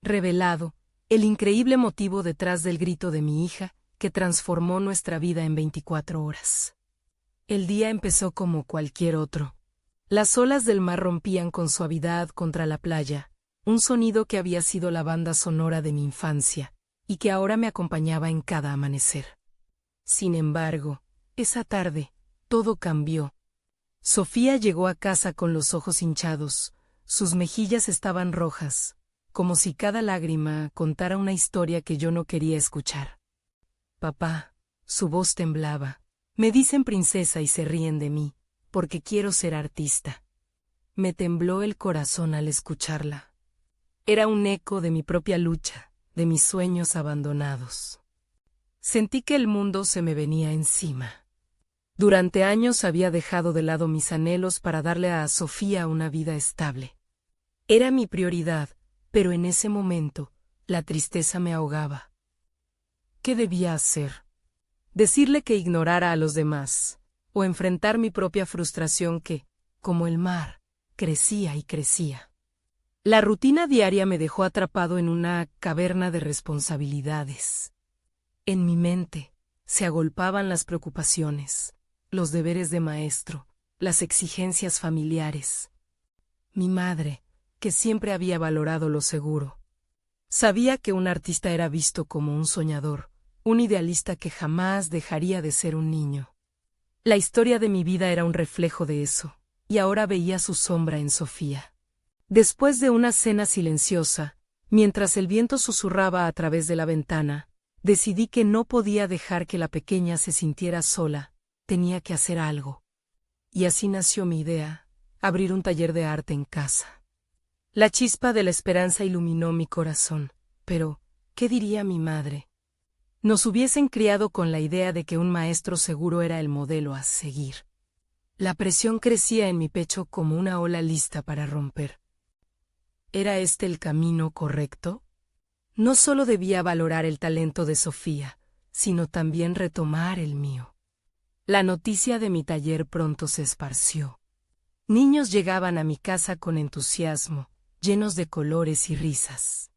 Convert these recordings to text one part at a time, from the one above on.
revelado el increíble motivo detrás del grito de mi hija, que transformó nuestra vida en 24 horas. El día empezó como cualquier otro. Las olas del mar rompían con suavidad contra la playa, un sonido que había sido la banda sonora de mi infancia, y que ahora me acompañaba en cada amanecer. Sin embargo, esa tarde, todo cambió. Sofía llegó a casa con los ojos hinchados, sus mejillas estaban rojas, como si cada lágrima contara una historia que yo no quería escuchar. Papá, su voz temblaba. Me dicen princesa y se ríen de mí, porque quiero ser artista. Me tembló el corazón al escucharla. Era un eco de mi propia lucha, de mis sueños abandonados. Sentí que el mundo se me venía encima. Durante años había dejado de lado mis anhelos para darle a Sofía una vida estable. Era mi prioridad, pero en ese momento, la tristeza me ahogaba. ¿Qué debía hacer? Decirle que ignorara a los demás, o enfrentar mi propia frustración que, como el mar, crecía y crecía. La rutina diaria me dejó atrapado en una caverna de responsabilidades. En mi mente se agolpaban las preocupaciones, los deberes de maestro, las exigencias familiares. Mi madre, que siempre había valorado lo seguro, sabía que un artista era visto como un soñador, un idealista que jamás dejaría de ser un niño. La historia de mi vida era un reflejo de eso, y ahora veía su sombra en Sofía. Después de una cena silenciosa, mientras el viento susurraba a través de la ventana, decidí que no podía dejar que la pequeña se sintiera sola, tenía que hacer algo. Y así nació mi idea, abrir un taller de arte en casa. La chispa de la esperanza iluminó mi corazón, pero, ¿qué diría mi madre? Nos hubiesen criado con la idea de que un maestro seguro era el modelo a seguir. La presión crecía en mi pecho como una ola lista para romper. ¿Era este el camino correcto? No solo debía valorar el talento de Sofía, sino también retomar el mío. La noticia de mi taller pronto se esparció. Niños llegaban a mi casa con entusiasmo, llenos de colores y risas.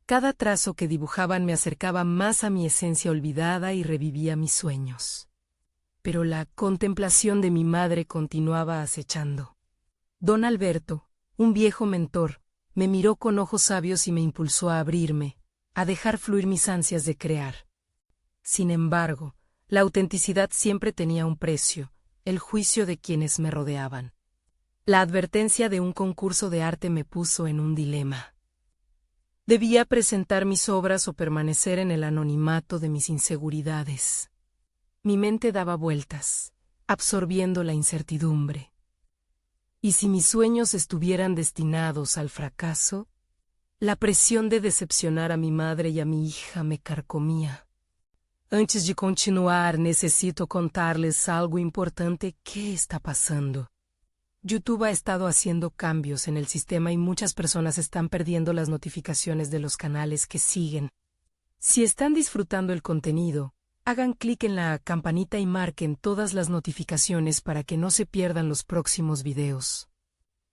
Cada trazo que dibujaban me acercaba más a mi esencia olvidada y revivía mis sueños. Pero la contemplación de mi madre continuaba acechando. Don Alberto, un viejo mentor, me miró con ojos sabios y me impulsó a abrirme, a dejar fluir mis ansias de crear. Sin embargo, la autenticidad siempre tenía un precio, el juicio de quienes me rodeaban. La advertencia de un concurso de arte me puso en un dilema. Debía presentar mis obras o permanecer en el anonimato de mis inseguridades. Mi mente daba vueltas, absorbiendo la incertidumbre. ¿Y si mis sueños estuvieran destinados al fracaso? La presión de decepcionar a mi madre y a mi hija me carcomía. Antes de continuar, necesito contarles algo importante. ¿Qué está pasando? YouTube ha estado haciendo cambios en el sistema y muchas personas están perdiendo las notificaciones de los canales que siguen. Si están disfrutando el contenido, hagan clic en la campanita y marquen todas las notificaciones para que no se pierdan los próximos videos.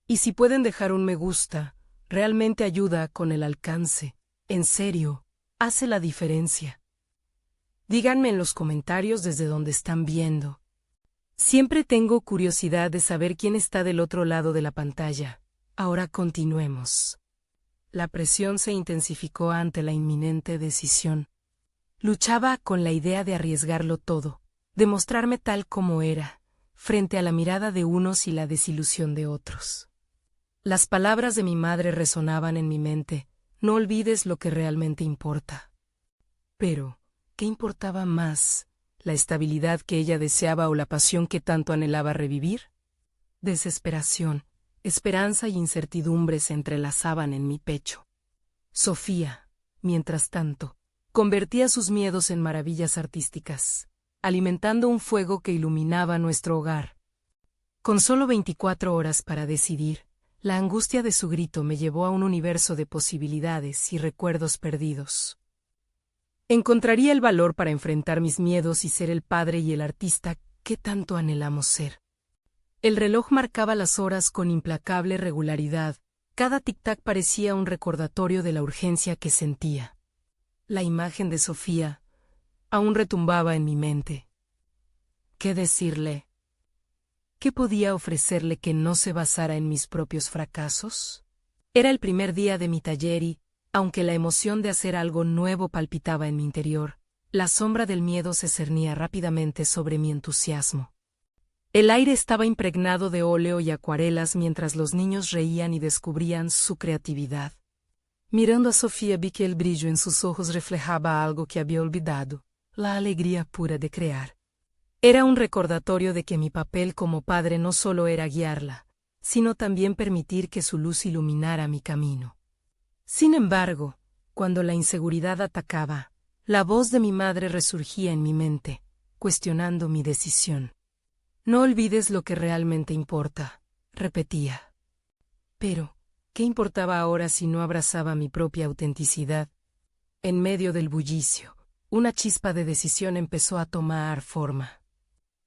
Y si pueden dejar un me gusta, realmente ayuda con el alcance. En serio, hace la diferencia. Díganme en los comentarios desde donde están viendo. Siempre tengo curiosidad de saber quién está del otro lado de la pantalla. Ahora continuemos. La presión se intensificó ante la inminente decisión. Luchaba con la idea de arriesgarlo todo, de mostrarme tal como era, frente a la mirada de unos y la desilusión de otros. Las palabras de mi madre resonaban en mi mente: no olvides lo que realmente importa. Pero, ¿qué importaba más? ¿La estabilidad que ella deseaba o la pasión que tanto anhelaba revivir? Desesperación, esperanza y incertidumbre se entrelazaban en mi pecho. Sofía, mientras tanto, convertía sus miedos en maravillas artísticas, alimentando un fuego que iluminaba nuestro hogar. Con solo 24 horas para decidir, la angustia de su grito me llevó a un universo de posibilidades y recuerdos perdidos. Encontraría el valor para enfrentar mis miedos y ser el padre y el artista que tanto anhelamos ser. El reloj marcaba las horas con implacable regularidad, Cada tic-tac parecía un recordatorio de la urgencia que sentía. La imagen de Sofía aún retumbaba en mi mente. ¿Qué decirle? ¿Qué podía ofrecerle que no se basara en mis propios fracasos? Era el primer día de mi taller y, aunque la emoción de hacer algo nuevo palpitaba en mi interior, la sombra del miedo se cernía rápidamente sobre mi entusiasmo. El aire estaba impregnado de óleo y acuarelas mientras los niños reían y descubrían su creatividad. Mirando a Sofía vi que el brillo en sus ojos reflejaba algo que había olvidado, la alegría pura de crear. Era un recordatorio de que mi papel como padre no solo era guiarla, sino también permitir que su luz iluminara mi camino. Sin embargo, cuando la inseguridad atacaba, la voz de mi madre resurgía en mi mente, cuestionando mi decisión. No olvides lo que realmente importa, repetía. Pero, ¿qué importaba ahora si no abrazaba mi propia autenticidad? En medio del bullicio, una chispa de decisión empezó a tomar forma.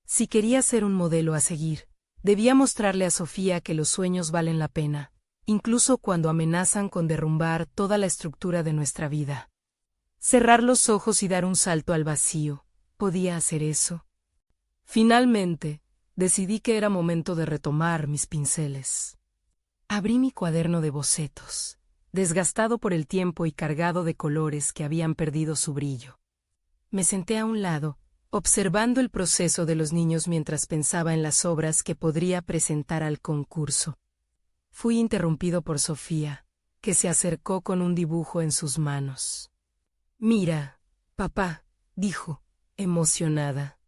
Si quería ser un modelo a seguir, debía mostrarle a Sofía que los sueños valen la pena, incluso cuando amenazan con derrumbar toda la estructura de nuestra vida. Cerrar los ojos y dar un salto al vacío, ¿podía hacer eso? Finalmente, decidí que era momento de retomar mis pinceles. Abrí mi cuaderno de bocetos, desgastado por el tiempo y cargado de colores que habían perdido su brillo. Me senté a un lado, observando el proceso de los niños mientras pensaba en las obras que podría presentar al concurso. Fui interrumpido por Sofía, que se acercó con un dibujo en sus manos. «Mira, papá», dijo, emocionada.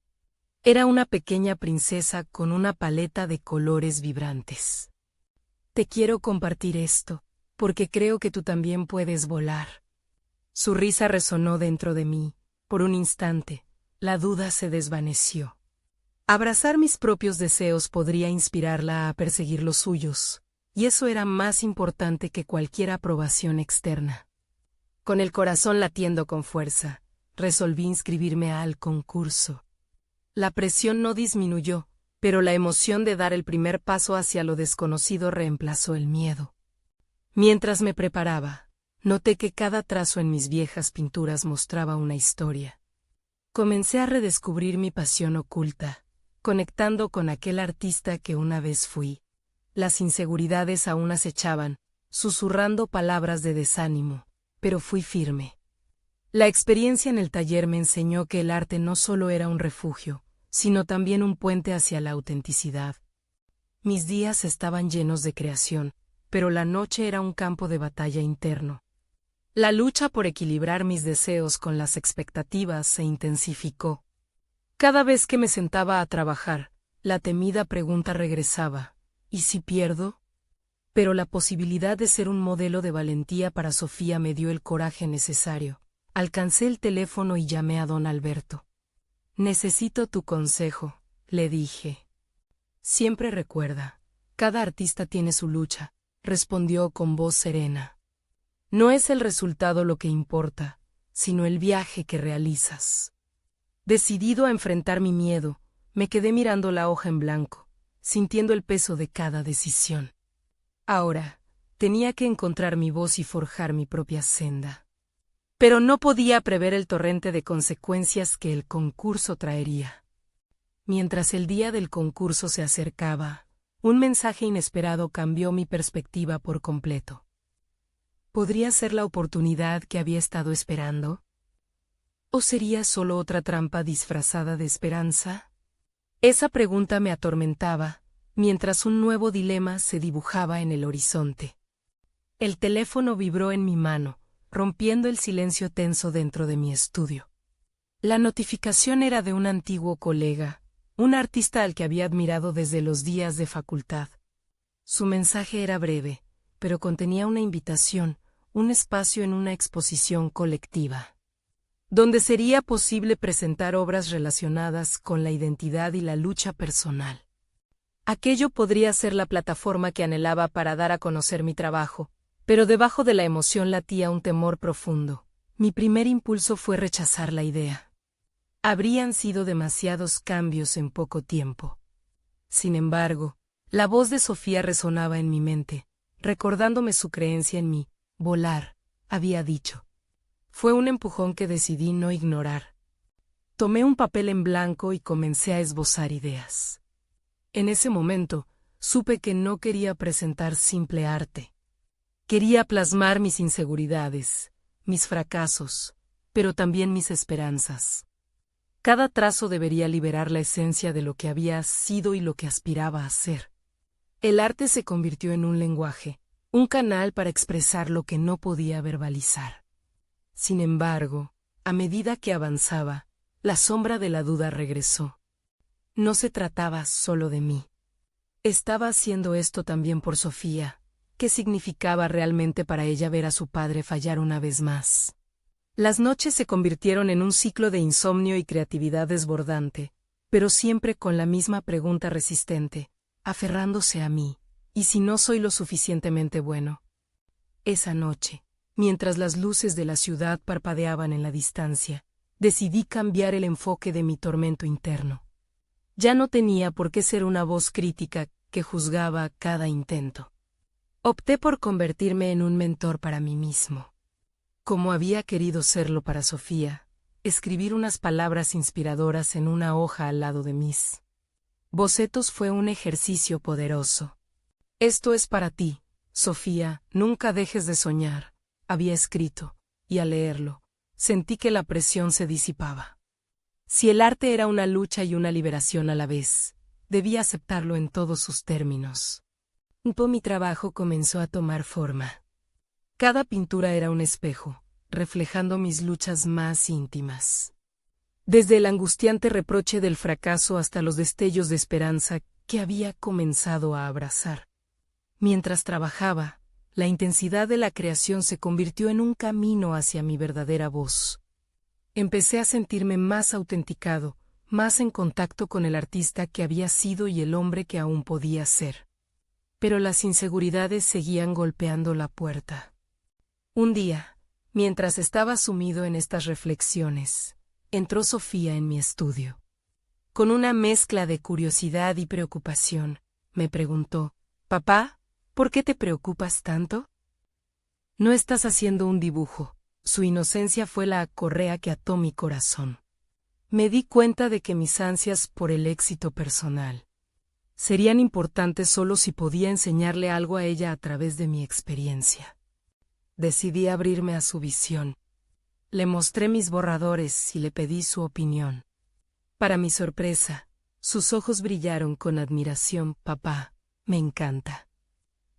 Era una pequeña princesa con una paleta de colores vibrantes. «Te quiero compartir esto, porque creo que tú también puedes volar». Su risa resonó dentro de mí. Por un instante, la duda se desvaneció. Abrazar mis propios deseos podría inspirarla a perseguir los suyos, y eso era más importante que cualquier aprobación externa. Con el corazón latiendo con fuerza, resolví inscribirme al concurso. La presión no disminuyó, pero la emoción de dar el primer paso hacia lo desconocido reemplazó el miedo. Mientras me preparaba, noté que cada trazo en mis viejas pinturas mostraba una historia. Comencé a redescubrir mi pasión oculta, conectando con aquel artista que una vez fui. Las inseguridades aún acechaban, susurrando palabras de desánimo, pero fui firme. La experiencia en el taller me enseñó que el arte no solo era un refugio, sino también un puente hacia la autenticidad. Mis días estaban llenos de creación, pero la noche era un campo de batalla interno. La lucha por equilibrar mis deseos con las expectativas se intensificó. Cada vez que me sentaba a trabajar, la temida pregunta regresaba: ¿y si pierdo? Pero la posibilidad de ser un modelo de valentía para Sofía me dio el coraje necesario. Alcancé el teléfono y llamé a don Alberto. «Necesito tu consejo», le dije. «Siempre recuerda, cada artista tiene su lucha», respondió con voz serena. «No es el resultado lo que importa, sino el viaje que realizas». Decidido a enfrentar mi miedo, me quedé mirando la hoja en blanco, sintiendo el peso de cada decisión. Ahora, tenía que encontrar mi voz y forjar mi propia senda. Pero no podía prever el torrente de consecuencias que el concurso traería. Mientras el día del concurso se acercaba, un mensaje inesperado cambió mi perspectiva por completo. ¿Podría ser la oportunidad que había estado esperando? ¿O sería solo otra trampa disfrazada de esperanza? Esa pregunta me atormentaba, mientras un nuevo dilema se dibujaba en el horizonte. El teléfono vibró en mi mano, rompiendo el silencio tenso dentro de mi estudio. La notificación era de un antiguo colega, un artista al que había admirado desde los días de facultad. Su mensaje era breve, pero contenía una invitación, un espacio en una exposición colectiva, donde sería posible presentar obras relacionadas con la identidad y la lucha personal. Aquello podría ser la plataforma que anhelaba para dar a conocer mi trabajo, pero debajo de la emoción latía un temor profundo. Mi primer impulso fue rechazar la idea. Habrían sido demasiados cambios en poco tiempo. Sin embargo, la voz de Sofía resonaba en mi mente, recordándome su creencia en mí. Volar, había dicho. Fue un empujón que decidí no ignorar. Tomé un papel en blanco y comencé a esbozar ideas. En ese momento, supe que no quería presentar simple arte. Quería plasmar mis inseguridades, mis fracasos, pero también mis esperanzas. Cada trazo debería liberar la esencia de lo que había sido y lo que aspiraba a ser. El arte se convirtió en un lenguaje, un canal para expresar lo que no podía verbalizar. Sin embargo, a medida que avanzaba, la sombra de la duda regresó. No se trataba solo de mí. Estaba haciendo esto también por Sofía. ¿Qué significaba realmente para ella ver a su padre fallar una vez más? Las noches se convirtieron en un ciclo de insomnio y creatividad desbordante, pero siempre con la misma pregunta resistente, aferrándose a mí, ¿y si no soy lo suficientemente bueno? Esa noche, mientras las luces de la ciudad parpadeaban en la distancia, decidí cambiar el enfoque de mi tormento interno. Ya no tenía por qué ser una voz crítica que juzgaba cada intento. Opté por convertirme en un mentor para mí mismo. Como había querido serlo para Sofía, escribir unas palabras inspiradoras en una hoja al lado de mis bocetos fue un ejercicio poderoso. Esto es para ti, Sofía, nunca dejes de soñar, había escrito, y al leerlo, sentí que la presión se disipaba. Si el arte era una lucha y una liberación a la vez, debía aceptarlo en todos sus términos. Mi trabajo comenzó a tomar forma. Cada pintura era un espejo, reflejando mis luchas más íntimas. Desde el angustiante reproche del fracaso hasta los destellos de esperanza que había comenzado a abrazar. Mientras trabajaba, la intensidad de la creación se convirtió en un camino hacia mi verdadera voz. Empecé a sentirme más autenticado, más en contacto con el artista que había sido y el hombre que aún podía ser. Pero las inseguridades seguían golpeando la puerta. Un día, mientras estaba sumido en estas reflexiones, entró Sofía en mi estudio. Con una mezcla de curiosidad y preocupación, me preguntó, «Papá, ¿por qué te preocupas tanto?» «No estás haciendo un dibujo». Su inocencia fue la correa que ató mi corazón. Me di cuenta de que mis ansias por el éxito personal serían importantes solo si podía enseñarle algo a ella a través de mi experiencia. Decidí abrirme a su visión. Le mostré mis borradores y le pedí su opinión. Para mi sorpresa, sus ojos brillaron con admiración. «Papá, me encanta.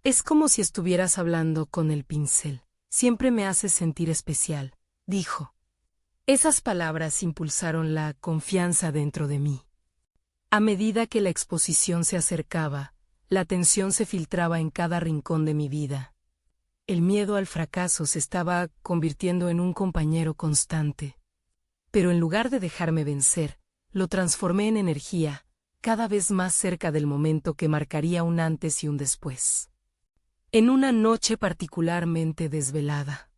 Es como si estuvieras hablando con el pincel. Siempre me hace sentir especial», dijo. Esas palabras impulsaron la confianza dentro de mí. A medida que la exposición se acercaba, la tensión se filtraba en cada rincón de mi vida. El miedo al fracaso se estaba convirtiendo en un compañero constante. Pero en lugar de dejarme vencer, lo transformé en energía, cada vez más cerca del momento que marcaría un antes y un después. En una noche particularmente desvelada,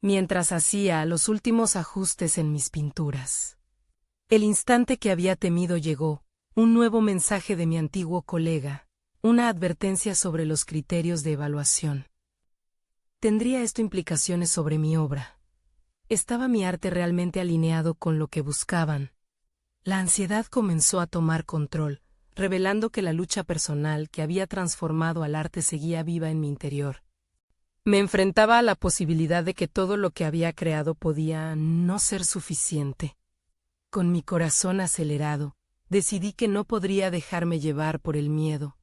mientras hacía los últimos ajustes en mis pinturas, el instante que había temido llegó, un nuevo mensaje de mi antiguo colega, una advertencia sobre los criterios de evaluación. ¿Tendría esto implicaciones sobre mi obra? ¿Estaba mi arte realmente alineado con lo que buscaban? La ansiedad comenzó a tomar control, revelando que la lucha personal que había transformado al arte seguía viva en mi interior. Me enfrentaba a la posibilidad de que todo lo que había creado podía no ser suficiente. Con mi corazón acelerado, decidí que no podría dejarme llevar por el miedo.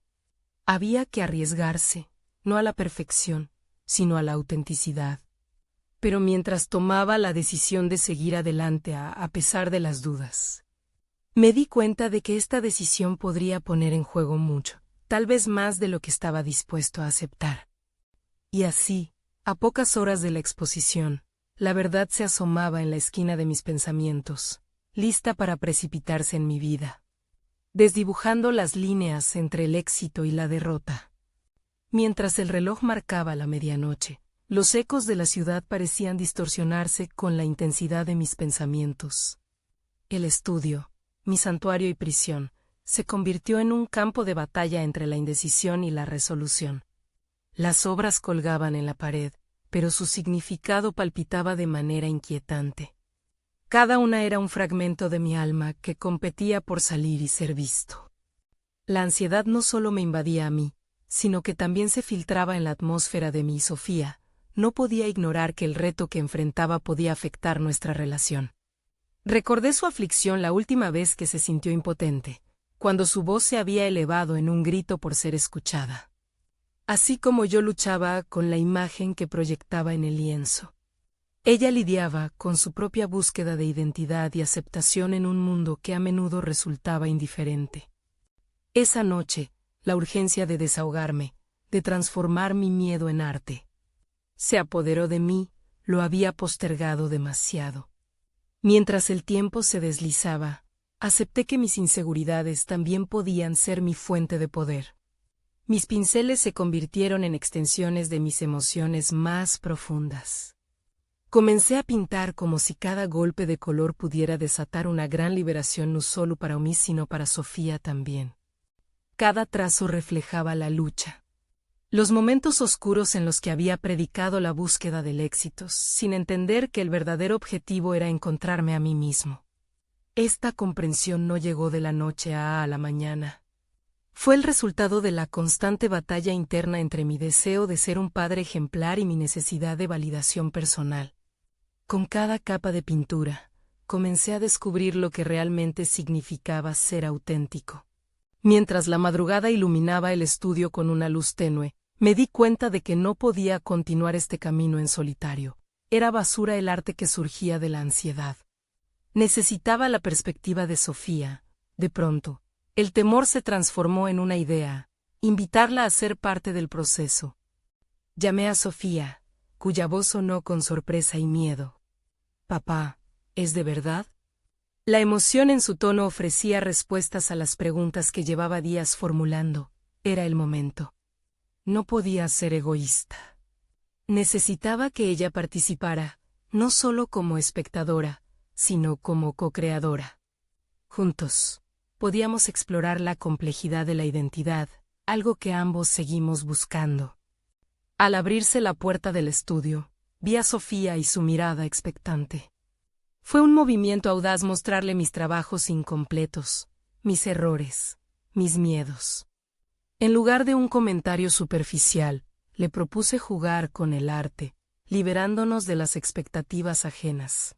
Había que arriesgarse, no a la perfección, sino a la autenticidad. Pero mientras tomaba la decisión de seguir adelante a pesar de las dudas, me di cuenta de que esta decisión podría poner en juego mucho, tal vez más de lo que estaba dispuesto a aceptar. Y así, a pocas horas de la exposición, la verdad se asomaba en la esquina de mis pensamientos, lista para precipitarse en mi vida, desdibujando las líneas entre el éxito y la derrota. Mientras el reloj marcaba la medianoche, los ecos de la ciudad parecían distorsionarse con la intensidad de mis pensamientos. El estudio, mi santuario y prisión, se convirtió en un campo de batalla entre la indecisión y la resolución. Las obras colgaban en la pared, pero su significado palpitaba de manera inquietante. Cada una era un fragmento de mi alma que competía por salir y ser visto. La ansiedad no solo me invadía a mí, sino que también se filtraba en la atmósfera de mi Sofía. No podía ignorar que el reto que enfrentaba podía afectar nuestra relación. Recordé su aflicción la última vez que se sintió impotente, cuando su voz se había elevado en un grito por ser escuchada. Así como yo luchaba con la imagen que proyectaba en el lienzo. Ella lidiaba con su propia búsqueda de identidad y aceptación en un mundo que a menudo resultaba indiferente. Esa noche, la urgencia de desahogarme, de transformar mi miedo en arte, se apoderó de mí, lo había postergado demasiado. Mientras el tiempo se deslizaba, acepté que mis inseguridades también podían ser mi fuente de poder. Mis pinceles se convirtieron en extensiones de mis emociones más profundas. Comencé a pintar como si cada golpe de color pudiera desatar una gran liberación no solo para mí sino para Sofía también. Cada trazo reflejaba la lucha. Los momentos oscuros en los que había predicado la búsqueda del éxito, sin entender que el verdadero objetivo era encontrarme a mí mismo. Esta comprensión no llegó de la noche a la mañana. Fue el resultado de la constante batalla interna entre mi deseo de ser un padre ejemplar y mi necesidad de validación personal. Con cada capa de pintura, comencé a descubrir lo que realmente significaba ser auténtico. Mientras la madrugada iluminaba el estudio con una luz tenue, me di cuenta de que no podía continuar este camino en solitario. Era basura el arte que surgía de la ansiedad. Necesitaba la perspectiva de Sofía. De pronto, el temor se transformó en una idea, invitarla a ser parte del proceso. Llamé a Sofía, cuya voz sonó con sorpresa y miedo. «Papá, ¿es de verdad?» La emoción en su tono ofrecía respuestas a las preguntas que llevaba días formulando. Era el momento. No podía ser egoísta. Necesitaba que ella participara, no solo como espectadora, sino como co-creadora. Juntos, podíamos explorar la complejidad de la identidad, algo que ambos seguimos buscando. Al abrirse la puerta del estudio, vi a Sofía y su mirada expectante. Fue un movimiento audaz mostrarle mis trabajos incompletos, mis errores, mis miedos. En lugar de un comentario superficial, le propuse jugar con el arte, liberándonos de las expectativas ajenas.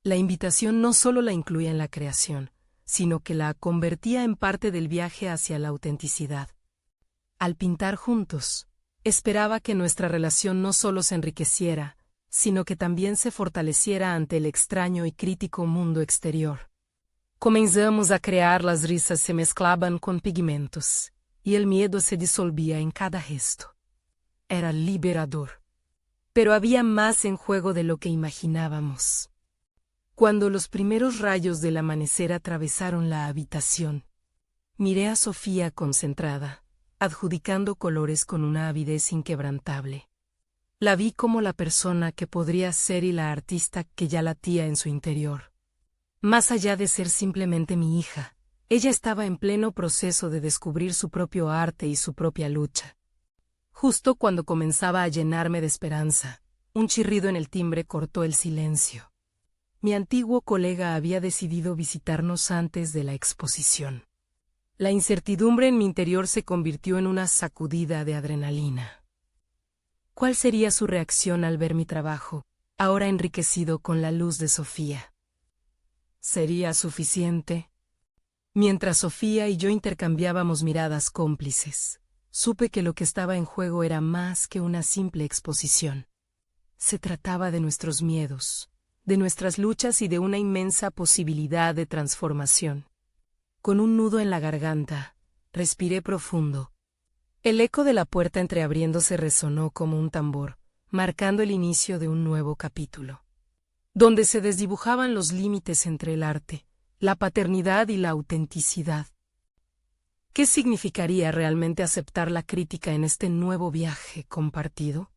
La invitación no solo la incluía en la creación, sino que la convertía en parte del viaje hacia la autenticidad. Al pintar juntos, esperaba que nuestra relación no solo se enriqueciera, sino que también se fortaleciera ante el extraño y crítico mundo exterior. Comenzamos a crear, las risas se mezclaban con pigmentos, y el miedo se disolvía en cada gesto. Era liberador. Pero había más en juego de lo que imaginábamos. Cuando los primeros rayos del amanecer atravesaron la habitación, miré a Sofía concentrada, adjudicando colores con una avidez inquebrantable. La vi como la persona que podría ser y la artista que ya latía en su interior. Más allá de ser simplemente mi hija, ella estaba en pleno proceso de descubrir su propio arte y su propia lucha. Justo cuando comenzaba a llenarme de esperanza, un chirrido en el timbre cortó el silencio. Mi antiguo colega había decidido visitarnos antes de la exposición. La incertidumbre en mi interior se convirtió en una sacudida de adrenalina. ¿Cuál sería su reacción al ver mi trabajo, ahora enriquecido con la luz de Sofía? ¿Sería suficiente? Mientras Sofía y yo intercambiábamos miradas cómplices, supe que lo que estaba en juego era más que una simple exposición. Se trataba de nuestros miedos, de nuestras luchas y de una inmensa posibilidad de transformación. Con un nudo en la garganta, respiré profundo. El eco de la puerta entreabriéndose resonó como un tambor, marcando el inicio de un nuevo capítulo, donde se desdibujaban los límites entre el arte, la paternidad y la autenticidad. ¿Qué significaría realmente aceptar la crítica en este nuevo viaje compartido?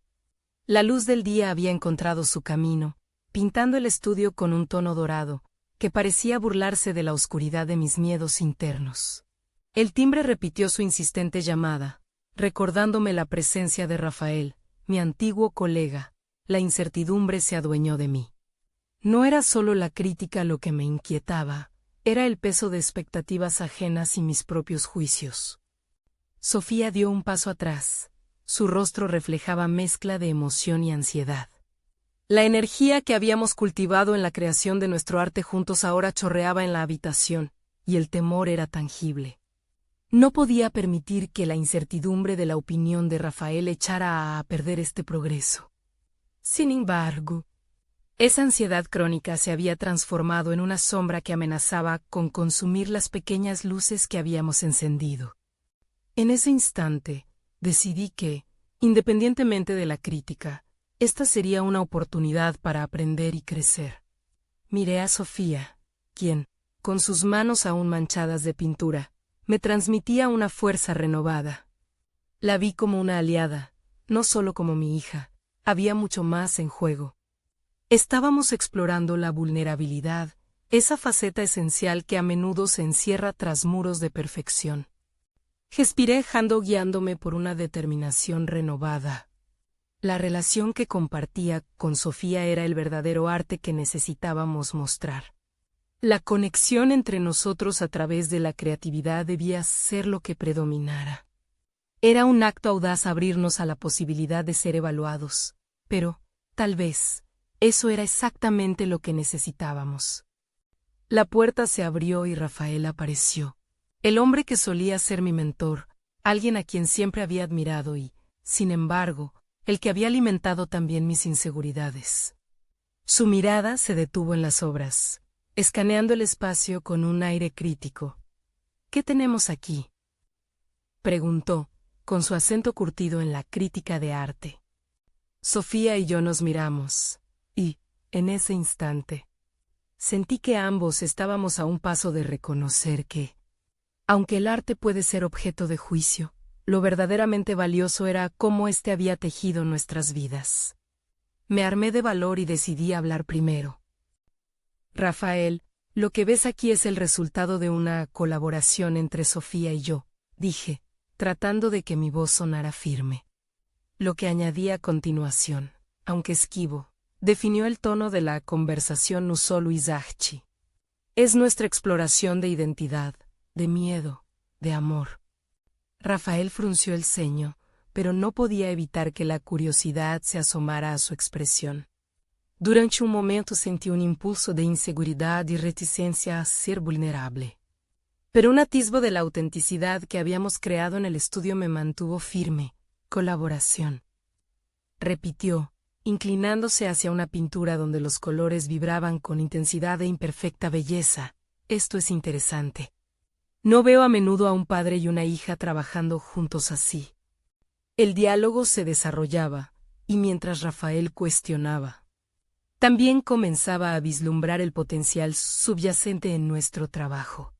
La luz del día había encontrado su camino, pintando el estudio con un tono dorado, que parecía burlarse de la oscuridad de mis miedos internos. El timbre repitió su insistente llamada, Recordándome la presencia de Rafael, mi antiguo colega, la incertidumbre se adueñó de mí. No era solo la crítica lo que me inquietaba, era el peso de expectativas ajenas y mis propios juicios. Sofía dio un paso atrás. Su rostro reflejaba mezcla de emoción y ansiedad. La energía que habíamos cultivado en la creación de nuestro arte juntos ahora chorreaba en la habitación, y el temor era tangible. No podía permitir que la incertidumbre de la opinión de Rafael echara a perder este progreso. Sin embargo, esa ansiedad crónica se había transformado en una sombra que amenazaba con consumir las pequeñas luces que habíamos encendido. En ese instante, decidí que, independientemente de la crítica, esta sería una oportunidad para aprender y crecer. Miré a Sofía, quien, con sus manos aún manchadas de pintura, me transmitía una fuerza renovada. La vi como una aliada, no solo como mi hija, había mucho más en juego. Estábamos explorando la vulnerabilidad, esa faceta esencial que a menudo se encierra tras muros de perfección. Respiré guiándome por una determinación renovada. La relación que compartía con Sofía era el verdadero arte que necesitábamos mostrar. La conexión entre nosotros a través de la creatividad debía ser lo que predominara. Era un acto audaz abrirnos a la posibilidad de ser evaluados, pero, tal vez, eso era exactamente lo que necesitábamos. La puerta se abrió y Rafael apareció. El hombre que solía ser mi mentor, alguien a quien siempre había admirado y, sin embargo, el que había alimentado también mis inseguridades. Su mirada se detuvo en las obras, escaneando el espacio con un aire crítico. ¿Qué tenemos aquí?, preguntó, con su acento curtido en la crítica de arte. Sofía y yo nos miramos, y, en ese instante, sentí que ambos estábamos a un paso de reconocer que, aunque el arte puede ser objeto de juicio, lo verdaderamente valioso era cómo éste había tejido nuestras vidas. Me armé de valor y decidí hablar primero. Rafael, lo que ves aquí es el resultado de una colaboración entre Sofía y yo, dije, tratando de que mi voz sonara firme. Lo que añadí a continuación, aunque esquivo, definió el tono de la conversación Nusolu y Zahchi. Es nuestra exploración de identidad, de miedo, de amor. Rafael frunció el ceño, pero no podía evitar que la curiosidad se asomara a su expresión. Durante un momento sentí un impulso de inseguridad y reticencia a ser vulnerable. Pero un atisbo de la autenticidad que habíamos creado en el estudio me mantuvo firme. Colaboración, repitió, inclinándose hacia una pintura donde los colores vibraban con intensidad e imperfecta belleza. Esto es interesante. No veo a menudo a un padre y una hija trabajando juntos así. El diálogo se desarrollaba, y mientras Rafael cuestionaba, también comenzaba a vislumbrar el potencial subyacente en nuestro trabajo.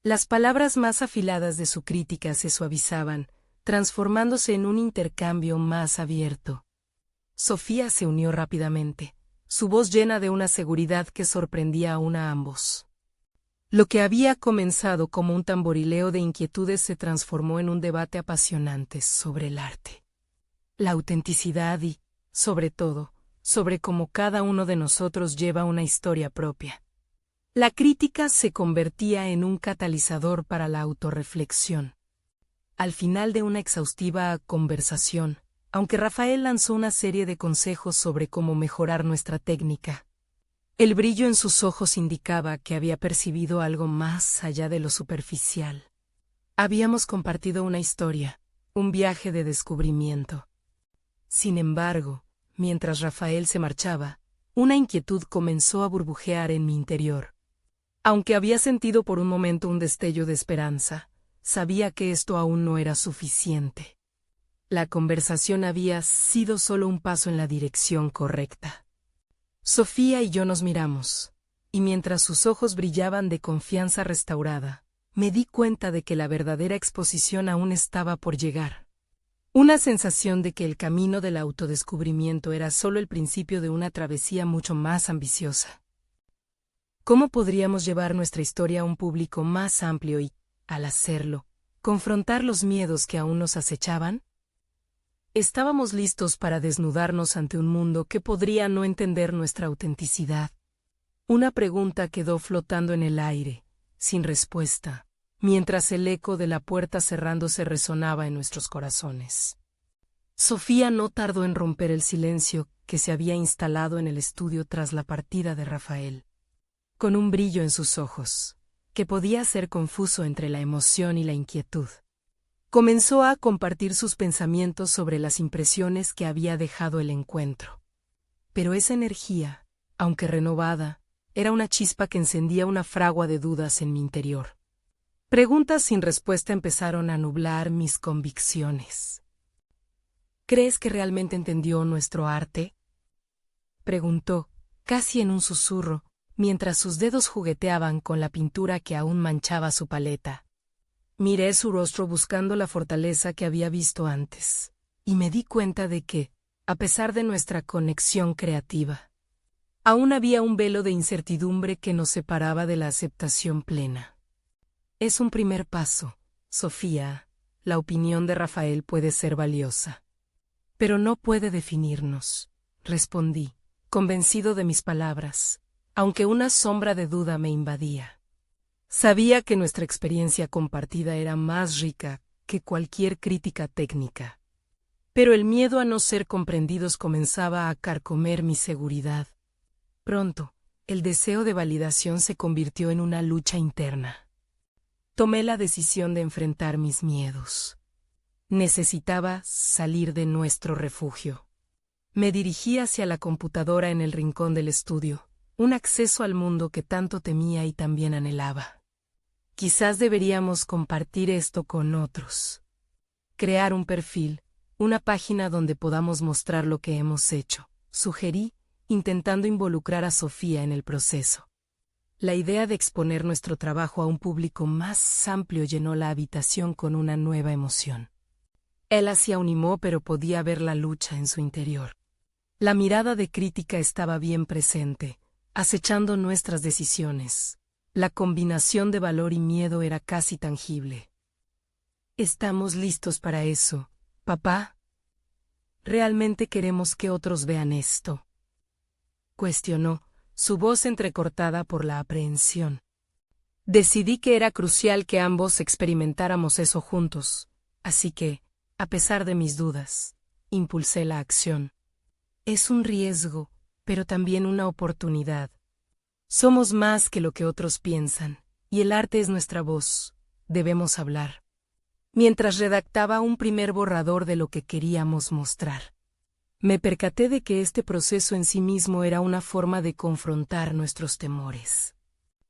Las palabras más afiladas de su crítica se suavizaban, transformándose en un intercambio más abierto. Sofía se unió rápidamente, su voz llena de una seguridad que sorprendía aún a ambos. Lo que había comenzado como un tamborileo de inquietudes se transformó en un debate apasionante sobre el arte. La autenticidad y, sobre todo, sobre cómo cada uno de nosotros lleva una historia propia. La crítica se convertía en un catalizador para la autorreflexión. Al final de una exhaustiva conversación, aunque Rafael lanzó una serie de consejos sobre cómo mejorar nuestra técnica, el brillo en sus ojos indicaba que había percibido algo más allá de lo superficial. Habíamos compartido una historia, un viaje de descubrimiento. Sin embargo, mientras Rafael se marchaba, una inquietud comenzó a burbujear en mi interior. Aunque había sentido por un momento un destello de esperanza, sabía que esto aún no era suficiente. La conversación había sido solo un paso en la dirección correcta. Sofía y yo nos miramos, y mientras sus ojos brillaban de confianza restaurada, me di cuenta de que la verdadera exposición aún estaba por llegar. Una sensación de que el camino del autodescubrimiento era solo el principio de una travesía mucho más ambiciosa. ¿Cómo podríamos llevar nuestra historia a un público más amplio y, al hacerlo, ¿Confrontar los miedos que aún nos acechaban? Estábamos listos para desnudarnos ante un mundo que podría no entender nuestra autenticidad. Una pregunta quedó flotando en el aire, sin respuesta, mientras el eco de la puerta cerrándose resonaba en nuestros corazones. Sofía no tardó en romper el silencio que se había instalado en el estudio tras la partida de Rafael. Con un brillo en sus ojos, que podía ser confuso entre la emoción y la inquietud, comenzó a compartir sus pensamientos sobre las impresiones que había dejado el encuentro. Pero esa energía, aunque renovada, era una chispa que encendía una fragua de dudas en mi interior. Preguntas sin respuesta empezaron a nublar mis convicciones. ¿Crees que realmente entendió nuestro arte?, preguntó, casi en un susurro, mientras sus dedos jugueteaban con la pintura que aún manchaba su paleta. Miré su rostro buscando la fortaleza que había visto antes, y me di cuenta de que, a pesar de nuestra conexión creativa, aún había un velo de incertidumbre que nos separaba de la aceptación plena. Es un primer paso, Sofía. La opinión de Rafael puede ser valiosa, pero no puede definirnos, respondí, convencido de mis palabras, aunque una sombra de duda me invadía. Sabía que nuestra experiencia compartida era más rica que cualquier crítica técnica, pero el miedo a no ser comprendidos comenzaba a carcomer mi seguridad. Pronto, el deseo de validación se convirtió en una lucha interna. Tomé la decisión de enfrentar mis miedos. Necesitaba salir de nuestro refugio. Me dirigí hacia la computadora en el rincón del estudio, un acceso al mundo que tanto temía y también anhelaba. Quizás deberíamos compartir esto con otros. Crear un perfil, una página donde podamos mostrar lo que hemos hecho, sugerí, intentando involucrar a Sofía en el proceso. La idea de exponer nuestro trabajo a un público más amplio llenó la habitación con una nueva emoción. Él se animó, pero podía ver la lucha en su interior. La mirada de crítica estaba bien presente, acechando nuestras decisiones. La combinación de valor y miedo era casi tangible. ¿Estamos listos para eso, papá? ¿Realmente queremos que otros vean esto?, cuestionó, su voz entrecortada por la aprehensión. Decidí que era crucial que ambos experimentáramos eso juntos, así que, a pesar de mis dudas, impulsé la acción. Es un riesgo, pero también una oportunidad. Somos más que lo que otros piensan, y el arte es nuestra voz. Debemos hablar. Mientras redactaba un primer borrador de lo que queríamos mostrar, me percaté de que este proceso en sí mismo era una forma de confrontar nuestros temores.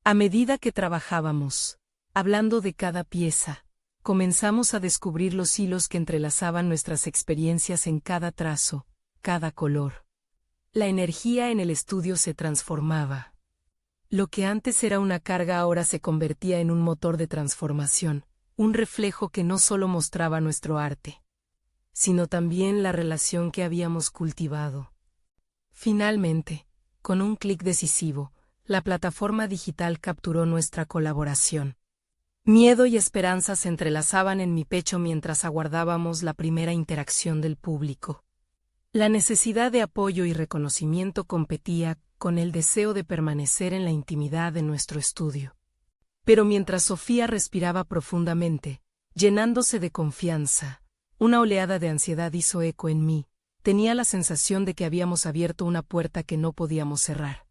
A medida que trabajábamos, hablando de cada pieza, comenzamos a descubrir los hilos que entrelazaban nuestras experiencias en cada trazo, cada color. La energía en el estudio se transformaba. Lo que antes era una carga ahora se convertía en un motor de transformación, un reflejo que no solo mostraba nuestro arte, sino también la relación que habíamos cultivado. Finalmente, con un clic decisivo, la plataforma digital capturó nuestra colaboración. Miedo y esperanza se entrelazaban en mi pecho mientras aguardábamos la primera interacción del público. La necesidad de apoyo y reconocimiento competía con el deseo de permanecer en la intimidad de nuestro estudio. Pero mientras Sofía respiraba profundamente, llenándose de confianza, una oleada de ansiedad hizo eco en mí. Tenía la sensación de que habíamos abierto una puerta que no podíamos cerrar.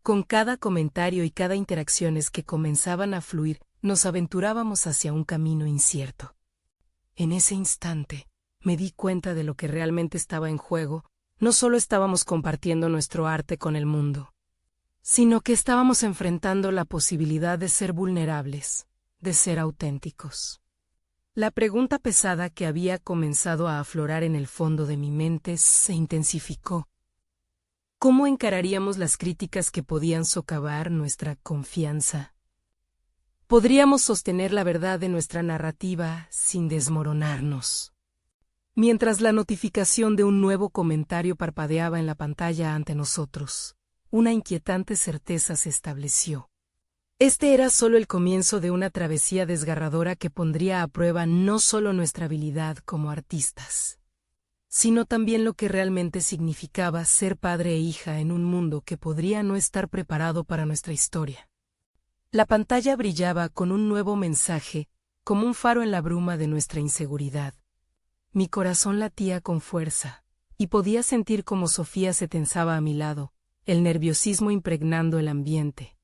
Con cada comentario y cada interacción que comenzaban a fluir, nos aventurábamos hacia un camino incierto. En ese instante, me di cuenta de lo que realmente estaba en juego. No solo estábamos compartiendo nuestro arte con el mundo, sino que estábamos enfrentando la posibilidad de ser vulnerables, de ser auténticos. La pregunta pesada que había comenzado a aflorar en el fondo de mi mente se intensificó. ¿Cómo encararíamos las críticas que podían socavar nuestra confianza? ¿Podríamos sostener la verdad de nuestra narrativa sin desmoronarnos? Mientras la notificación de un nuevo comentario parpadeaba en la pantalla ante nosotros, una inquietante certeza se estableció. Este era solo el comienzo de una travesía desgarradora que pondría a prueba no solo nuestra habilidad como artistas, sino también lo que realmente significaba ser padre e hija en un mundo que podría no estar preparado para nuestra historia. La pantalla brillaba con un nuevo mensaje, como un faro en la bruma de nuestra inseguridad. Mi corazón latía con fuerza, y podía sentir cómo Sofía se tensaba a mi lado, el nerviosismo impregnando el ambiente.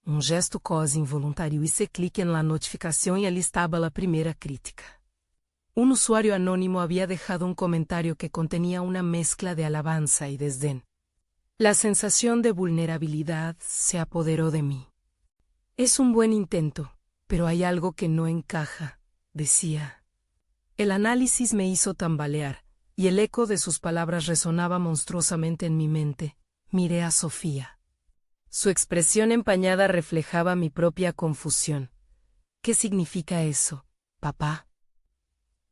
Um gesto quase involuntário e se clique en la notificación y allí estaba la primera crítica. Un usuario anónimo había dejado un comentario que contenía una mezcla de alabanza y desdén. La sensación de vulnerabilidad se apoderó de mí. Es un buen intento, pero hay algo que no encaja, decía. El análisis me hizo tambalear, y el eco de sus palabras resonaba monstruosamente en mi mente. Miré a Sofía. Su expresión empañada reflejaba mi propia confusión. ¿Qué significa eso, papá?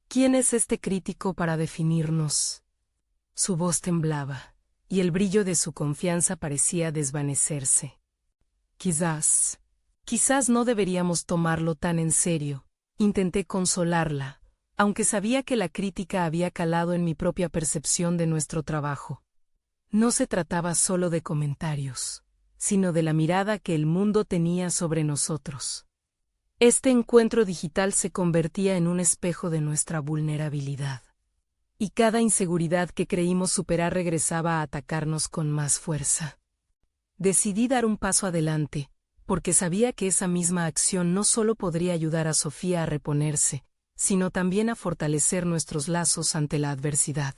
¿Quién es este crítico para definirnos? Su voz temblaba, y el brillo de su confianza parecía desvanecerse. Quizás no deberíamos tomarlo tan en serio. Intenté consolarla, aunque sabía que la crítica había calado en mi propia percepción de nuestro trabajo. No se trataba solo de comentarios, sino de la mirada que el mundo tenía sobre nosotros. Este encuentro digital se convertía en un espejo de nuestra vulnerabilidad. Y cada inseguridad que creímos superar regresaba a atacarnos con más fuerza. Decidí dar un paso adelante, porque sabía que esa misma acción no solo podría ayudar a Sofía a reponerse, sino también a fortalecer nuestros lazos ante la adversidad.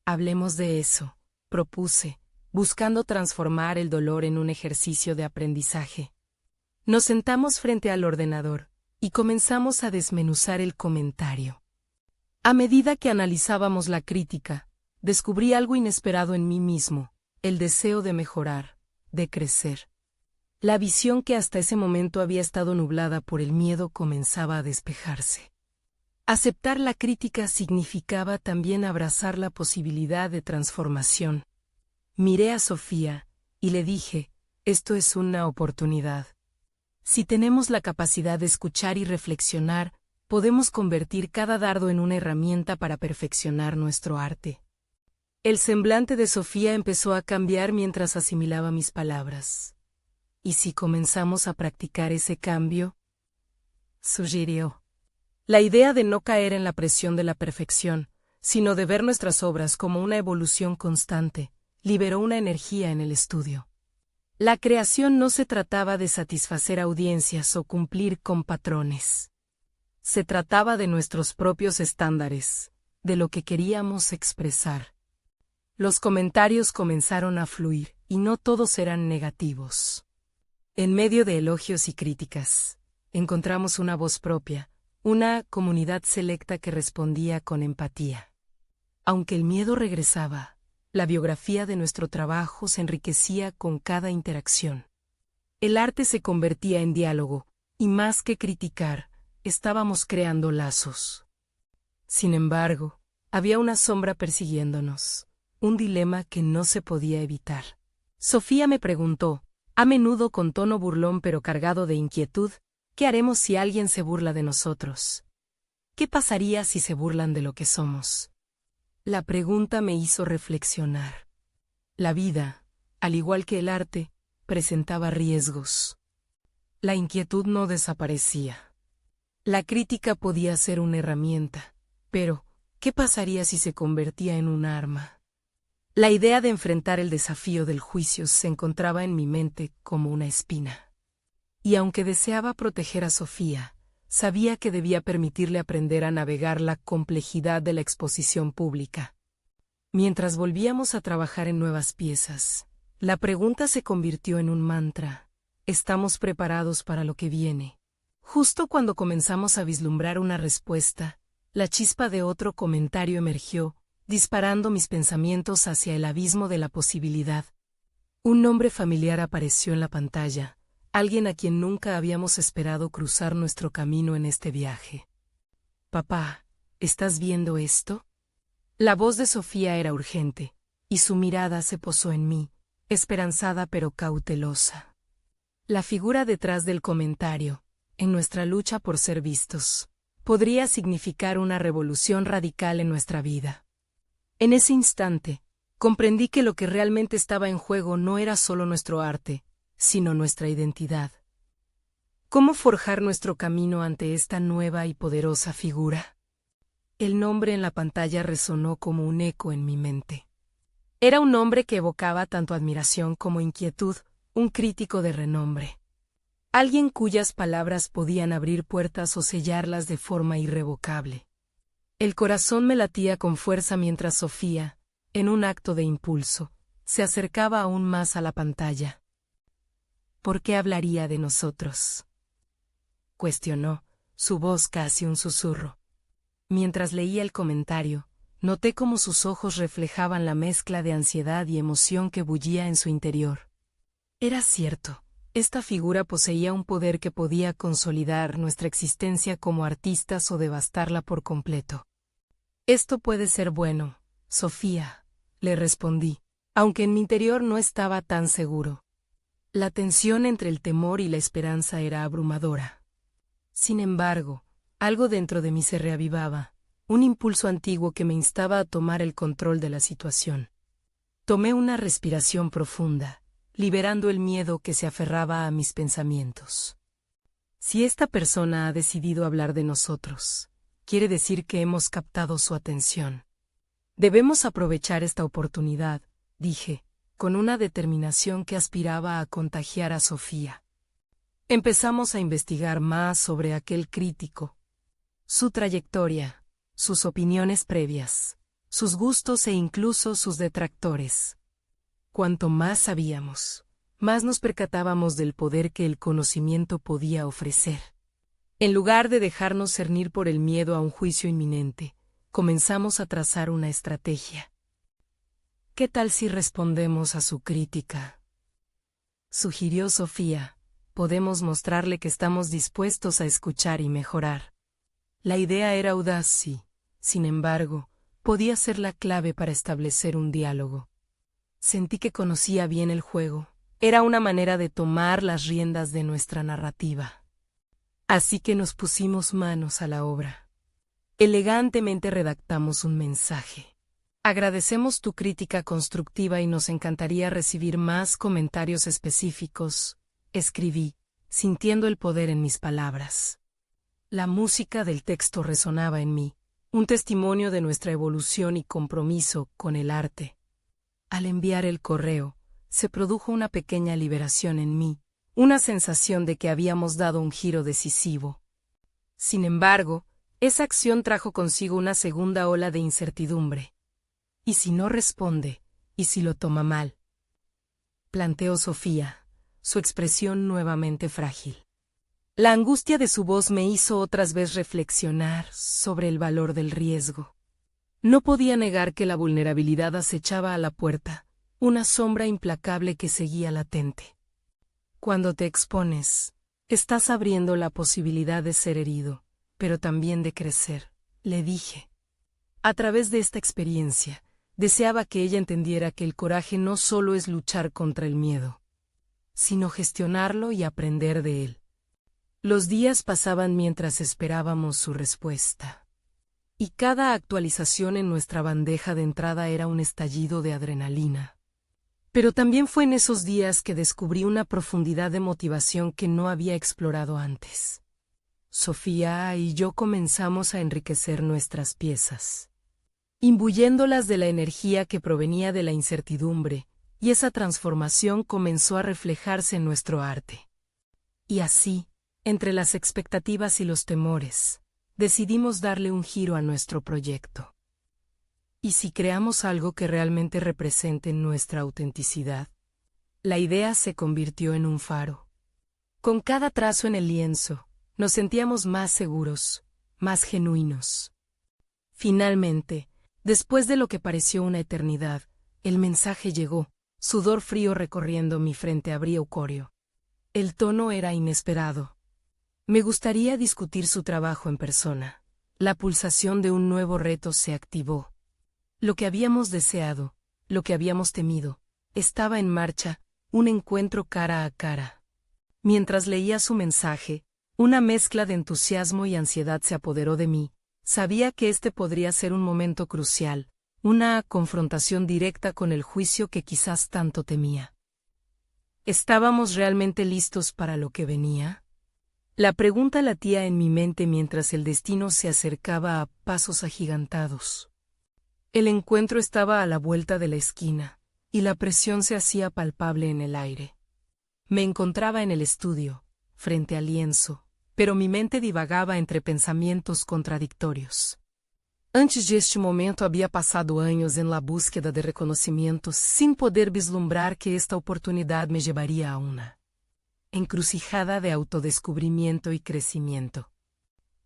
Hablemos de eso, propuse, buscando transformar el dolor en un ejercicio de aprendizaje. Nos sentamos frente al ordenador, y comenzamos a desmenuzar el comentario. A medida que analizábamos la crítica, descubrí algo inesperado en mí mismo, el deseo de mejorar, de crecer. La visión que hasta ese momento había estado nublada por el miedo comenzaba a despejarse. Aceptar la crítica significaba también abrazar la posibilidad de transformación. Miré a Sofía, y le dije, esto es una oportunidad. Si tenemos la capacidad de escuchar y reflexionar, podemos convertir cada dardo en una herramienta para perfeccionar nuestro arte. El semblante de Sofía empezó a cambiar mientras asimilaba mis palabras. ¿Y si comenzamos a practicar ese cambio? Sugirió. La idea de no caer en la presión de la perfección, sino de ver nuestras obras como una evolución constante, liberó una energía en el estudio. La creación no se trataba de satisfacer audiencias o cumplir con patrones. Se trataba de nuestros propios estándares, de lo que queríamos expresar. Los comentarios comenzaron a fluir, y no todos eran negativos. En medio de elogios y críticas, encontramos una voz propia, una comunidad selecta que respondía con empatía. Aunque el miedo regresaba, la biografía de nuestro trabajo se enriquecía con cada interacción. El arte se convertía en diálogo, y más que criticar, estábamos creando lazos. Sin embargo, había una sombra persiguiéndonos, un dilema que no se podía evitar. Sofía me preguntó, a menudo con tono burlón pero cargado de inquietud, ¿qué haremos si alguien se burla de nosotros? ¿Qué pasaría si se burlan de lo que somos? La pregunta me hizo reflexionar. La vida, al igual que el arte, presentaba riesgos. La inquietud no desaparecía. La crítica podía ser una herramienta, pero ¿qué pasaría si se convertía en un arma? La idea de enfrentar el desafío del juicio se encontraba en mi mente como una espina. Y aunque deseaba proteger a Sofía, sabía que debía permitirle aprender a navegar la complejidad de la exposición pública. Mientras volvíamos a trabajar en nuevas piezas, la pregunta se convirtió en un mantra. ¿Estamos preparados para lo que viene? Justo cuando comenzamos a vislumbrar una respuesta, la chispa de otro comentario emergió, disparando mis pensamientos hacia el abismo de la posibilidad. Un nombre familiar apareció en la pantalla, alguien a quien nunca habíamos esperado cruzar nuestro camino en este viaje. Papá, ¿estás viendo esto? La voz de Sofía era urgente, y su mirada se posó en mí, esperanzada pero cautelosa. La figura detrás del comentario, en nuestra lucha por ser vistos, podría significar una revolución radical en nuestra vida. En ese instante, comprendí que lo que realmente estaba en juego no era solo nuestro arte, sino nuestra identidad. ¿Cómo forjar nuestro camino ante esta nueva y poderosa figura? El nombre en la pantalla resonó como un eco en mi mente. Era un nombre que evocaba tanto admiración como inquietud, un crítico de renombre. Alguien cuyas palabras podían abrir puertas o sellarlas de forma irrevocable. El corazón me latía con fuerza mientras Sofía, en un acto de impulso, se acercaba aún más a la pantalla. ¿Por qué hablaría de nosotros?, cuestionó, su voz casi un susurro. Mientras leía el comentario, noté cómo sus ojos reflejaban la mezcla de ansiedad y emoción que bullía en su interior. Era cierto, esta figura poseía un poder que podía consolidar nuestra existencia como artistas o devastarla por completo. Esto puede ser bueno, Sofía, le respondí, aunque en mi interior no estaba tan seguro. La tensión entre el temor y la esperanza era abrumadora. Sin embargo, algo dentro de mí se reavivaba, un impulso antiguo que me instaba a tomar el control de la situación. Tomé una respiración profunda, liberando el miedo que se aferraba a mis pensamientos. Si esta persona ha decidido hablar de nosotros, quiere decir que hemos captado su atención. Debemos aprovechar esta oportunidad, dije, con una determinación que aspiraba a contagiar a Sofía. Empezamos a investigar más sobre aquel crítico, su trayectoria, sus opiniones previas, sus gustos e incluso sus detractores. Cuanto más sabíamos, más nos percatábamos del poder que el conocimiento podía ofrecer. En lugar de dejarnos cernir por el miedo a un juicio inminente, comenzamos a trazar una estrategia. ¿Qué tal si respondemos a su crítica?, sugirió Sofía. Podemos mostrarle que estamos dispuestos a escuchar y mejorar. La idea era audaz, sí. Sin embargo, podía ser la clave para establecer un diálogo. Sentí que conocía bien el juego. Era una manera de tomar las riendas de nuestra narrativa. Así que nos pusimos manos a la obra. Elegantemente redactamos un mensaje. Agradecemos tu crítica constructiva y nos encantaría recibir más comentarios específicos, escribí, sintiendo el poder en mis palabras. La música del texto resonaba en mí, un testimonio de nuestra evolución y compromiso con el arte. Al enviar el correo, se produjo una pequeña liberación en mí, una sensación de que habíamos dado un giro decisivo. Sin embargo, esa acción trajo consigo una segunda ola de incertidumbre. ¿Y si no responde? ¿Y si lo toma mal?, planteó Sofía, su expresión nuevamente frágil. La angustia de su voz me hizo otras vez reflexionar sobre el valor del riesgo. No podía negar que la vulnerabilidad acechaba a la puerta, una sombra implacable que seguía latente. Cuando te expones, estás abriendo la posibilidad de ser herido, pero también de crecer, le dije. A través de esta experiencia, deseaba que ella entendiera que el coraje no solo es luchar contra el miedo, sino gestionarlo y aprender de él. Los días pasaban mientras esperábamos su respuesta. Y cada actualización en nuestra bandeja de entrada era un estallido de adrenalina. Pero también fue en esos días que descubrí una profundidad de motivación que no había explorado antes. Sofía y yo comenzamos a enriquecer nuestras piezas, imbuyéndolas de la energía que provenía de la incertidumbre, y esa transformación comenzó a reflejarse en nuestro arte. Y así, entre las expectativas y los temores, decidimos darle un giro a nuestro proyecto. ¿Y si creamos algo que realmente represente nuestra autenticidad? La idea se convirtió en un faro. Con cada trazo en el lienzo, nos sentíamos más seguros, más genuinos. Finalmente, después de lo que pareció una eternidad, el mensaje llegó, sudor frío recorriendo mi frente abrió Corio. El tono era inesperado. Me gustaría discutir su trabajo en persona. La pulsación de un nuevo reto se activó. Lo que habíamos deseado, lo que habíamos temido, estaba en marcha, un encuentro cara a cara. Mientras leía su mensaje, una mezcla de entusiasmo y ansiedad se apoderó de mí. Sabía que este podría ser un momento crucial, una confrontación directa con el juicio que quizás tanto temía. ¿Estábamos realmente listos para lo que venía? La pregunta latía en mi mente mientras el destino se acercaba a pasos agigantados. El encuentro estaba a la vuelta de la esquina, y la presión se hacía palpable en el aire. Me encontraba en el estudio, frente al lienzo, pero mi mente divagaba entre pensamientos contradictorios. Antes de este momento había pasado años en la búsqueda de reconocimiento sin poder vislumbrar que esta oportunidad me llevaría a una encrucijada de autodescubrimiento y crecimiento.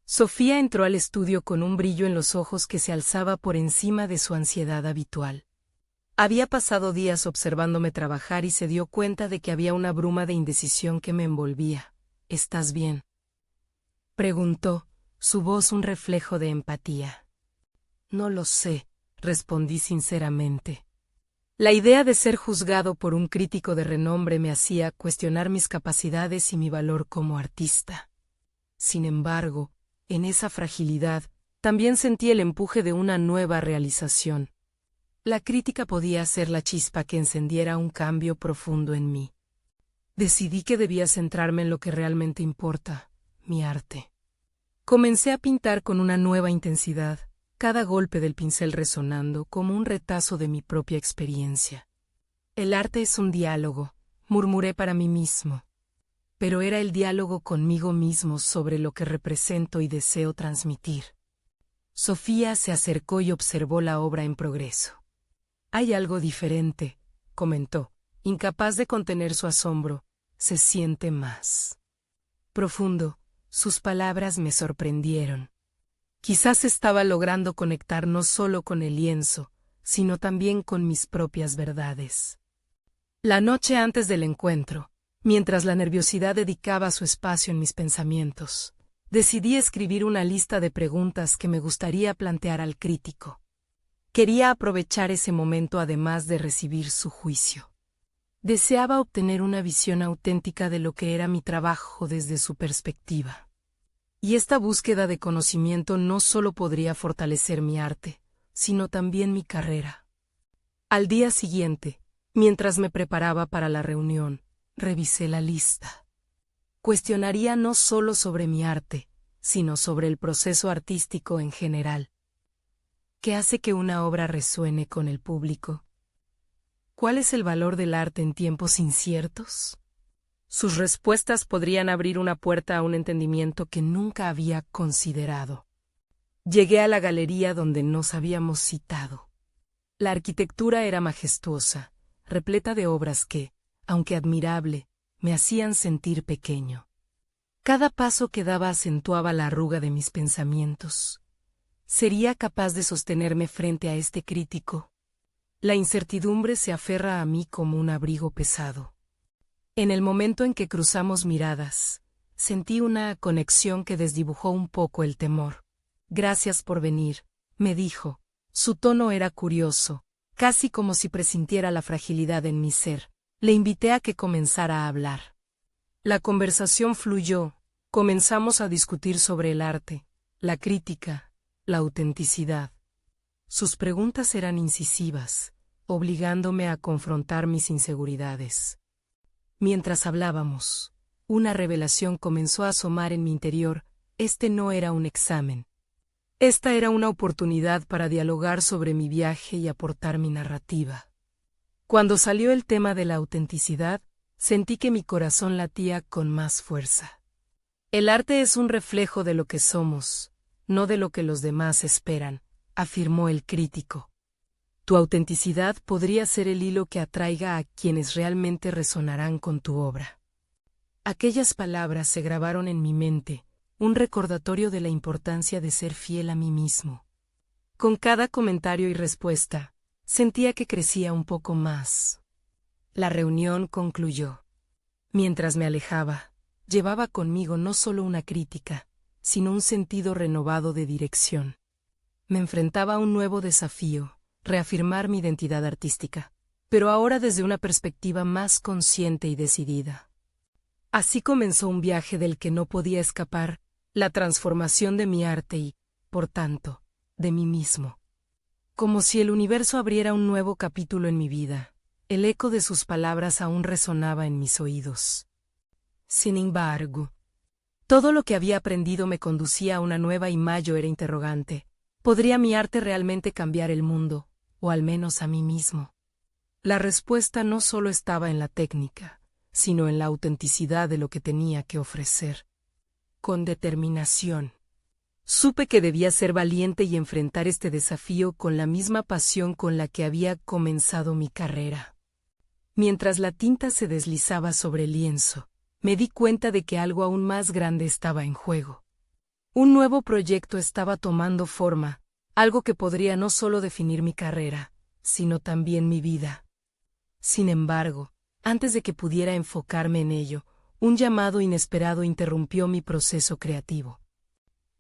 Sofía entró al estudio con un brillo en los ojos que se alzaba por encima de su ansiedad habitual. Había pasado días observándome trabajar y se dio cuenta de que había una bruma de indecisión que me envolvía. ¿Estás bien?, preguntó, su voz un reflejo de empatía. No lo sé, respondí sinceramente. La idea de ser juzgado por un crítico de renombre me hacía cuestionar mis capacidades y mi valor como artista. Sin embargo, en esa fragilidad, también sentí el empuje de una nueva realización. La crítica podía ser la chispa que encendiera un cambio profundo en mí. Decidí que debía centrarme en lo que realmente importa, mi arte. Comencé a pintar con una nueva intensidad, cada golpe del pincel resonando como un retazo de mi propia experiencia. El arte es un diálogo, murmuré para mí mismo. Pero era el diálogo conmigo mismo sobre lo que represento y deseo transmitir. Sofía se acercó y observó la obra en progreso. Hay algo diferente, comentó, incapaz de contener su asombro. Se siente más profundo. Sus palabras me sorprendieron. Quizás estaba logrando conectar no solo con el lienzo, sino también con mis propias verdades. La noche antes del encuentro, mientras la nerviosidad dedicaba su espacio en mis pensamientos, decidí escribir una lista de preguntas que me gustaría plantear al crítico. Quería aprovechar ese momento además de recibir su juicio. Deseaba obtener una visión auténtica de lo que era mi trabajo desde su perspectiva. Y esta búsqueda de conocimiento no solo podría fortalecer mi arte, sino también mi carrera. Al día siguiente, mientras me preparaba para la reunión, revisé la lista. Cuestionaría no solo sobre mi arte, sino sobre el proceso artístico en general. ¿Qué hace que una obra resuene con el público? ¿Cuál es el valor del arte en tiempos inciertos? Sus respuestas podrían abrir una puerta a un entendimiento que nunca había considerado. Llegué a la galería donde nos habíamos citado. La arquitectura era majestuosa, repleta de obras que, aunque admirable, me hacían sentir pequeño. Cada paso que daba acentuaba la arruga de mis pensamientos. ¿Sería capaz de sostenerme frente a este crítico? La incertidumbre se aferra a mí como un abrigo pesado. En el momento en que cruzamos miradas, sentí una conexión que desdibujó un poco el temor. Gracias por venir, me dijo. Su tono era curioso, casi como si presintiera la fragilidad en mi ser. Le invité a que comenzara a hablar. La conversación fluyó. Comenzamos a discutir sobre el arte, la crítica, la autenticidad. Sus preguntas eran incisivas, obligándome a confrontar mis inseguridades. Mientras hablábamos, una revelación comenzó a asomar en mi interior. Este no era un examen. Esta era una oportunidad para dialogar sobre mi viaje y aportar mi narrativa. Cuando salió el tema de la autenticidad, sentí que mi corazón latía con más fuerza. El arte es un reflejo de lo que somos, no de lo que los demás esperan, afirmó el crítico. Tu autenticidad podría ser el hilo que atraiga a quienes realmente resonarán con tu obra. Aquellas palabras se grabaron en mi mente, un recordatorio de la importancia de ser fiel a mí mismo. Con cada comentario y respuesta, sentía que crecía un poco más. La reunión concluyó. Mientras me alejaba, llevaba conmigo no solo una crítica, sino un sentido renovado de dirección. Me enfrentaba a un nuevo desafío, reafirmar mi identidad artística, pero ahora desde una perspectiva más consciente y decidida. Así comenzó un viaje del que no podía escapar, la transformación de mi arte y, por tanto, de mí mismo. Como si el universo abriera un nuevo capítulo en mi vida, el eco de sus palabras aún resonaba en mis oídos. Sin embargo, todo lo que había aprendido me conducía a una nueva y mayor era interrogante. ¿Podría mi arte realmente cambiar el mundo, o al menos a mí mismo? La respuesta no solo estaba en la técnica, sino en la autenticidad de lo que tenía que ofrecer. Con determinación. Supe que debía ser valiente y enfrentar este desafío con la misma pasión con la que había comenzado mi carrera. Mientras la tinta se deslizaba sobre el lienzo, me di cuenta de que algo aún más grande estaba en juego. Un nuevo proyecto estaba tomando forma, algo que podría no solo definir mi carrera, sino también mi vida. Sin embargo, antes de que pudiera enfocarme en ello, un llamado inesperado interrumpió mi proceso creativo.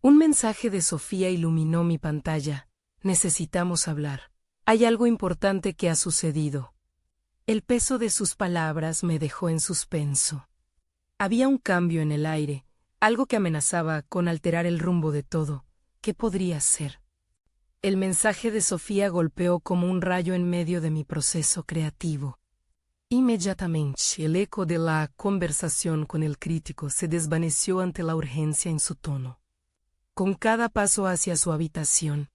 Un mensaje de Sofía iluminó mi pantalla. Necesitamos hablar. Hay algo importante que ha sucedido. El peso de sus palabras me dejó en suspenso. Había un cambio en el aire, algo que amenazaba con alterar el rumbo de todo. ¿Qué podría ser? El mensaje de Sofía golpeó como un rayo en medio de mi proceso creativo. Inmediatamente, el eco de la conversación con el crítico se desvaneció ante la urgencia en su tono. Con cada paso hacia su habitación,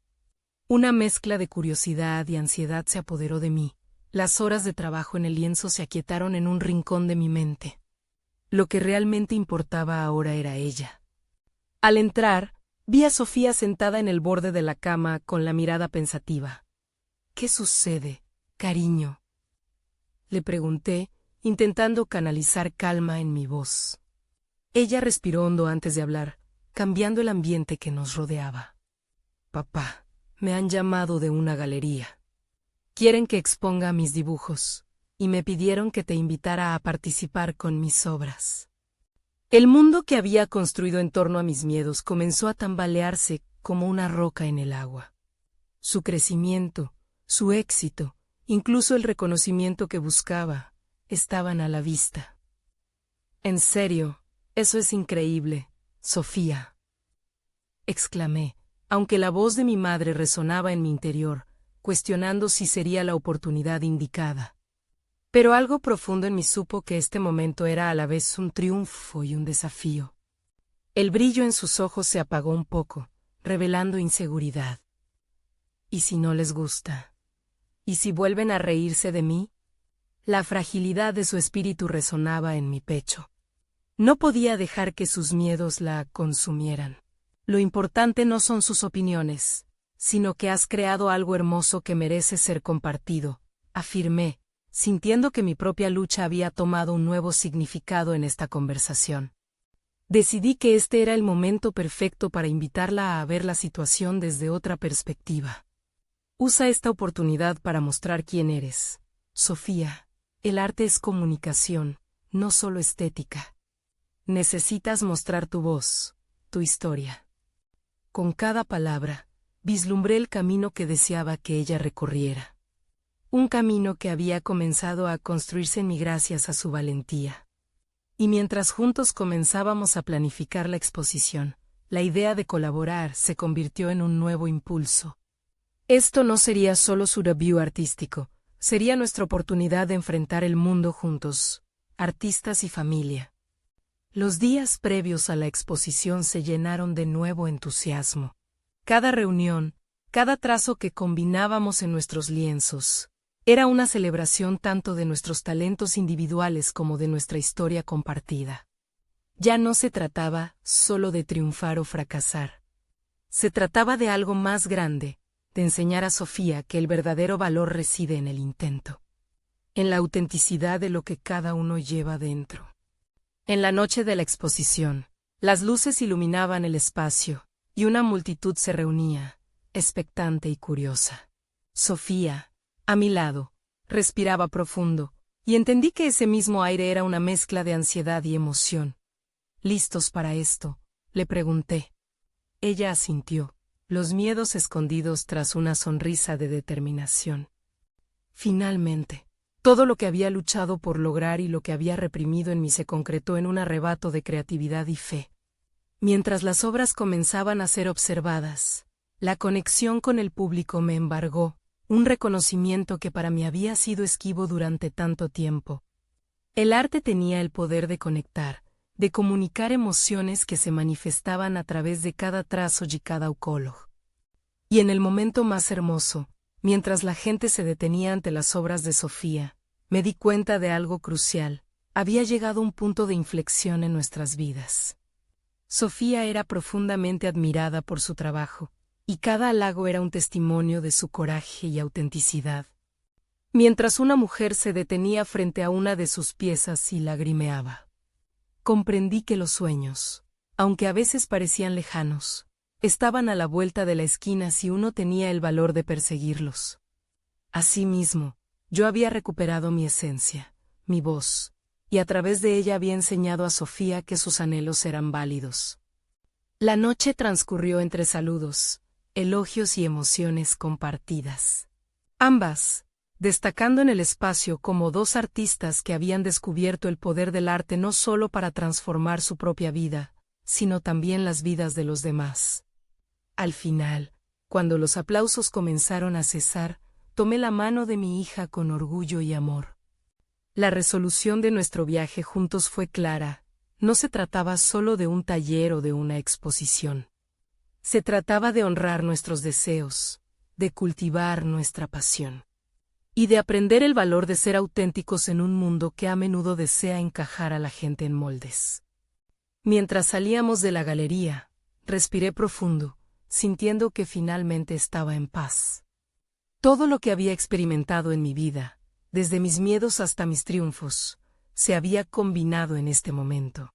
una mezcla de curiosidad y ansiedad se apoderó de mí. Las horas de trabajo en el lienzo se aquietaron en un rincón de mi mente. Lo que realmente importaba ahora era ella. Al entrar, vi a Sofía sentada en el borde de la cama con la mirada pensativa. ¿Qué sucede, cariño?, le pregunté, intentando canalizar calma en mi voz. Ella respiró hondo antes de hablar, cambiando el ambiente que nos rodeaba. Papá, me han llamado de una galería. Quieren que exponga mis dibujos, y me pidieron que te invitara a participar con mis obras. El mundo que había construido en torno a mis miedos comenzó a tambalearse como una roca en el agua. Su crecimiento, su éxito, incluso el reconocimiento que buscaba, estaban a la vista. En serio, eso es increíble, Sofía, exclamé, aunque la voz de mi madre resonaba en mi interior, cuestionando si sería la oportunidad indicada. Pero algo profundo en mí supo que este momento era a la vez un triunfo y un desafío. El brillo en sus ojos se apagó un poco, revelando inseguridad. ¿Y si no les gusta? ¿Y si vuelven a reírse de mí? La fragilidad de su espíritu resonaba en mi pecho. No podía dejar que sus miedos la consumieran. Lo importante no son sus opiniones, sino que has creado algo hermoso que merece ser compartido, afirmé, sintiendo que mi propia lucha había tomado un nuevo significado en esta conversación. Decidí que este era el momento perfecto para invitarla a ver la situación desde otra perspectiva. Usa esta oportunidad para mostrar quién eres, Sofía. El arte es comunicación, no solo estética. Necesitas mostrar tu voz, tu historia. Con cada palabra, vislumbré el camino que deseaba que ella recorriera. Un camino que había comenzado a construirse en mí gracias a su valentía. Y mientras juntos comenzábamos a planificar la exposición, la idea de colaborar se convirtió en un nuevo impulso. Esto no sería solo su debut artístico, sería nuestra oportunidad de enfrentar el mundo juntos, artistas y familia. Los días previos a la exposición se llenaron de nuevo entusiasmo. Cada reunión, cada trazo que combinábamos en nuestros lienzos, era una celebración tanto de nuestros talentos individuales como de nuestra historia compartida. Ya no se trataba solo de triunfar o fracasar. Se trataba de algo más grande, de enseñar a Sofía que el verdadero valor reside en el intento, en la autenticidad de lo que cada uno lleva dentro. En la noche de la exposición, las luces iluminaban el espacio, y una multitud se reunía, expectante y curiosa. Sofía, a mi lado, respiraba profundo, y entendí que ese mismo aire era una mezcla de ansiedad y emoción. ¿Listos para esto?, le pregunté. Ella asintió, los miedos escondidos tras una sonrisa de determinación. Finalmente, Todo lo que había luchado por lograr y lo que había reprimido en mí se concretó en un arrebato de creatividad y fe. Mientras las obras comenzaban a ser observadas, la conexión con el público me embargó, un reconocimiento que para mí había sido esquivo durante tanto tiempo. El arte tenía el poder de conectar, de comunicar emociones que se manifestaban a través de cada trazo y cada ucolog. Y en el momento más hermoso, mientras la gente se detenía ante las obras de Sofía, me di cuenta de algo crucial: había llegado un punto de inflexión en nuestras vidas. Sofía era profundamente admirada por su trabajo, y cada halago era un testimonio de su coraje y autenticidad. Mientras una mujer se detenía frente a una de sus piezas y lagrimeaba, comprendí que los sueños, aunque a veces parecían lejanos, estaban a la vuelta de la esquina si uno tenía el valor de perseguirlos. Asimismo, yo había recuperado mi esencia, mi voz, y a través de ella había enseñado a Sofía que sus anhelos eran válidos. La noche transcurrió entre saludos, elogios y emociones compartidas. Ambas, destacando en el espacio como dos artistas que habían descubierto el poder del arte no solo para transformar su propia vida, sino también las vidas de los demás. Al final, cuando los aplausos comenzaron a cesar, tomé la mano de mi hija con orgullo y amor. La resolución de nuestro viaje juntos fue clara: no se trataba solo de un taller o de una exposición. Se trataba de honrar nuestros deseos, de cultivar nuestra pasión, y de aprender el valor de ser auténticos en un mundo que a menudo desea encajar a la gente en moldes. Mientras salíamos de la galería, respiré profundo, sintiendo que finalmente estaba en paz. Todo lo que había experimentado en mi vida, desde mis miedos hasta mis triunfos, se había combinado en este momento.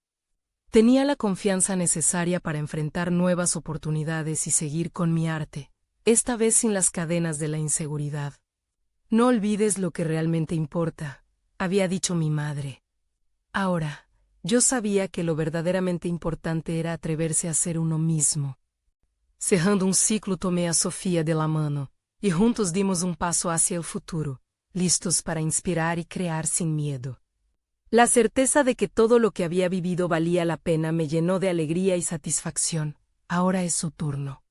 Tenía la confianza necesaria para enfrentar nuevas oportunidades y seguir con mi arte, esta vez sin las cadenas de la inseguridad. No olvides lo que realmente importa, había dicho mi madre. Ahora, yo sabía que lo verdaderamente importante era atreverse a ser uno mismo. Cerrando un ciclo, tomé a Sofía de la mano, y juntos dimos un paso hacia el futuro, listos para inspirar y crear sin miedo. La certeza de que todo lo que había vivido valía la pena me llenó de alegría y satisfacción. Ahora es su turno.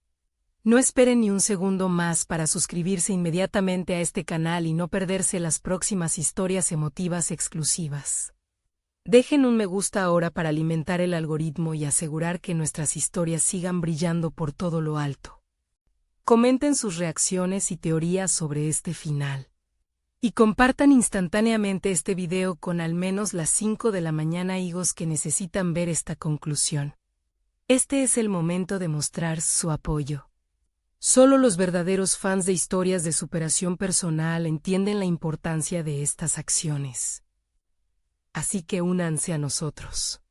No esperen ni un segundo más para suscribirse inmediatamente a este canal y no perderse las próximas historias emotivas exclusivas. Dejen un me gusta ahora para alimentar el algoritmo y asegurar que nuestras historias sigan brillando por todo lo alto. Comenten sus reacciones y teorías sobre este final. Y compartan instantáneamente este video con al menos las 5 de la mañana higos que necesitan ver esta conclusión. Este es el momento de mostrar su apoyo. Solo los verdaderos fans de historias de superación personal entienden la importancia de estas acciones. Así que únanse a nosotros.